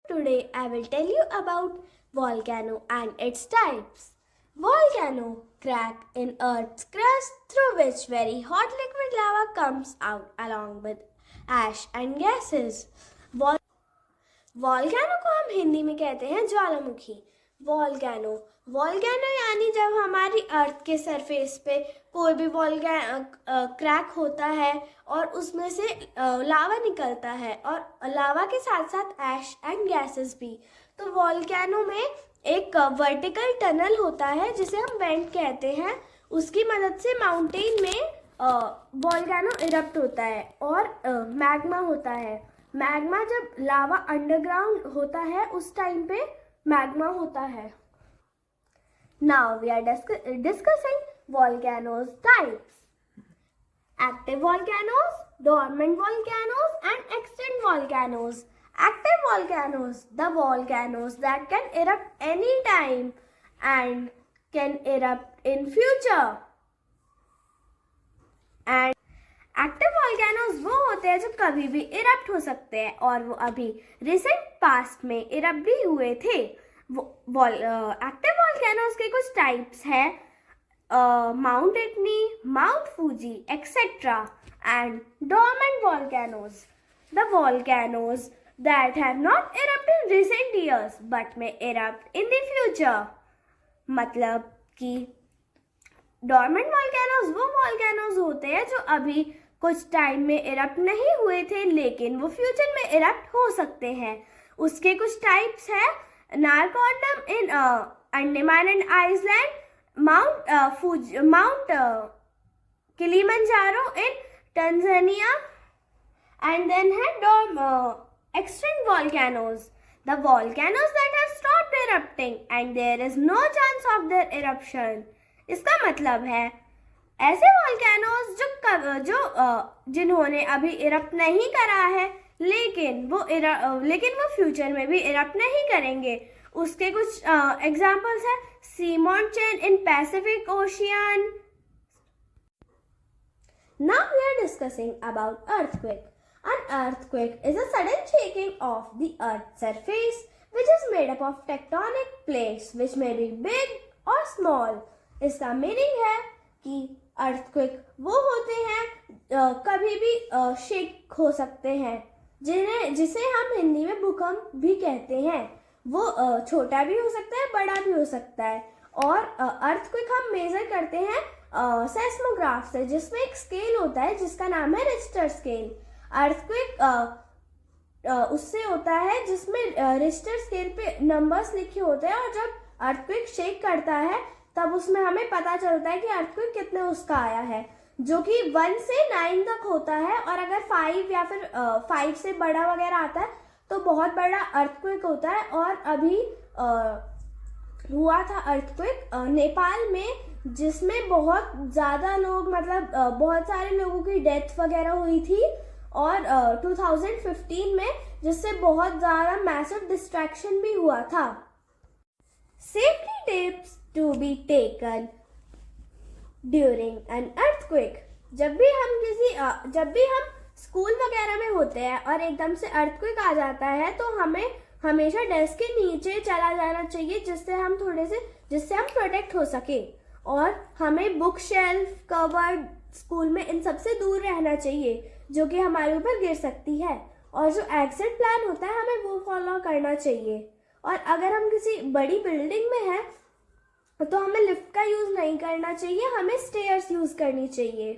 Today I will tell you about volcano and its types. Volcano crack in Earth's crust through which very hot liquid lava comes out along with ash and gases. Volcano को हम हिंदी में कहते हैं ज्वालामुखी. Volcano volcano यानी जब हमारी अर्थ के surface पे कोई भी क्रैक होता है और उसमें से लावा निकलता है और लावा के साथ साथ ऐश एंड गैसेस भी. तो वॉल्केनो में एक वर्टिकल टनल होता है जिसे हम वेंट कहते हैं. उसकी मदद से माउंटेन में वॉल्केनो इरप्ट होता है और मैग्मा होता है. मैग्मा जब लावा अंडरग्राउंड होता है उस टाइम पे मैग्मा होता है. Now we are discussing volcanoes types. Active volcanoes, dormant volcanoes and extinct volcanoes. Active volcanoes, the volcanoes that can erupt any time and can erupt in future. And active volcanoes वो होते हैं जो कभी भी erupt हो सकते हैं और वो अभी रिसेंट पास्ट में इरप्ट भी हुए थे. एक्टिव वॉल्केनोज के कुछ टाइप्स हैं mount Etna, mount Fuji etcetera. And dormant volcanoes, the volcanoes that have not erupt in recent years but may erupt in the future. मतलब कि डोर्मेंट वॉल्केनोज वो वॉल्केनोज होते हैं जो अभी कुछ टाइम में इरप्ट नहीं हुए थे लेकिन वो फ्यूचर में इरप्ट हो सकते हैं. उसके कुछ टाइप्स हैं Narcondam in Andaman and Iceland, mount Kilimanjaro in Tanzania. And then है extinct volcanoes, the volcanoes that have stopped erupting and there is no chance of their eruption. इसका मतलब है ऐसे वॉल्केनोज जो जिन्होंने अभी इरप्ट नहीं करा है लेकिन वो फ्यूचर में भी इरप्ट नहीं करेंगे. उसके कुछ एग्जांपल्स हैं seamount chain in Pacific ocean. Now we are discussing about earthquake. An earthquake is a sudden shaking of the earth's surface which is made up of tectonic plates which may be big or small. इसका meaning है कि earthquake वो होते हैं कभी भी shake हो सकते हैं जिसे हम हिंदी में भूकंप भी कहते हैं. वो छोटा भी हो सकता है, बड़ा भी हो सकता है. और अर्थक्वेक हम मेजर करते हैं सेस्मोग्राफ से जिसमें एक स्केल होता है जिसका नाम है रिक्टर स्केल. अर्थक्वेक उससे होता है जिसमें रिक्टर स्केल पे नंबर्स लिखे होते हैं और जब अर्थक्वेक शेक करता है तब उसमें हमें पता चलता है कि अर्थक्वेक कितने उसका आया है, जो कि 1 से 9 तक होता है. और अगर 5 या फिर 5 से बड़ा वगैरह आता है तो बहुत बड़ा अर्थक्वेक होता है. और अभी हुआ था अर्थक्वेक नेपाल में जिसमें बहुत ज़्यादा लोग मतलब बहुत सारे लोगों की डेथ वगैरह हुई थी. और 2015 में जिससे बहुत ज़्यादा मैसिव डिस्ट्रैक्शन भी हुआ था. Safety tips to be taken during an earthquake. जब भी हम स्कूल वगैरह में होते हैं और एकदम से अर्थक्वेक आ जाता है तो हमें हमेशा डेस्क के नीचे चला जाना चाहिए जिससे हम प्रोटेक्ट हो सके. और हमें बुक शेल्फ, कवर्ड स्कूल में इन सबसे दूर रहना चाहिए जो कि हमारे ऊपर गिर सकती है. और जो एग्जिट प्लान होता है हमें वो फॉलो करना चाहिए. और अगर हम किसी बड़ी बिल्डिंग में हैं तो हमें लिफ्ट का यूज़ नहीं करना चाहिए, हमें स्टेयर्स यूज़ करनी चाहिए.